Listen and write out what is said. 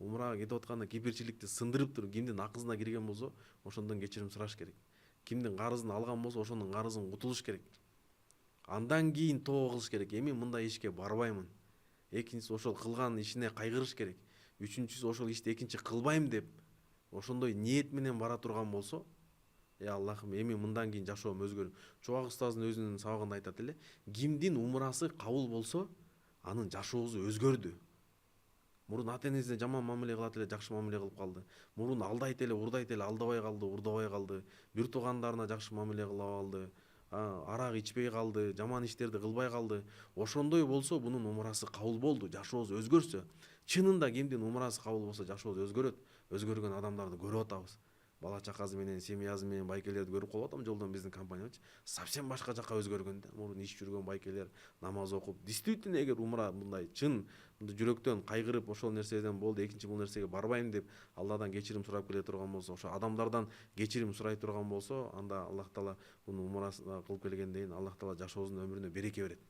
умрага кетип атканда кипирчиликти сындырып туруп кимдин акысына кирген болсо ошондон кечирим сураш керек. Кимдин карызын алган болсо ошонун карызын кутулуш керек. Андан кийин тоо кылыш керек. Эми мындай ишке барбаймын. Экинчиси ошол кылган ишине кайгырыш керек. Үчүнчүсү ошол ишти экинчи кылбайм деп ошондой ниет менен бара турган болсо, Аллахым эми мындан кийин жашоом өзгөрүп. Чубак устаздын өзүнүн сабагында айтат эле, кимдин умурасы кабыл болсо, анын жашоосу өзгөрдү. Мурун ата энесине жаман мамиле кылат эле, жакшы мамиле кылып калды. Мурун алдайт эле, урдайт эле, алдабай калды, урдабай калды. Бир туугандарына жакшы мамиле кыла алды. Арак ичпей калды, жаман иштерди кылбай калды. Ошондой болсо бунун умурасы кабыл болду, жашоосу өзгөрсө. Чынында кимдин умурасы кабыл болсо жашоосу өзгөрөт. Өзгөргөн адамдарды көрүп атабыз. Бала чакасы менен, семьясы менен байкелерди көрүп калып атам жолдон биздин компаниябычы. Совсем башка жака өзгөргөн да. Мурун иш жүргөн байкелер намаз окуп, действительно эгер умра мындай чын жүрөктөн кайгырып ошол нерседен болду, экинчи бул нерсеге барбайм деп Алладан кечирим сурап келе турган болсо, ошо адамдардан кечирим сурай турган болсо, анда Аллах Таала муну умрасын кылып келгенден кийин Аллах Таала жашоосунун өмүрүнө береке берет.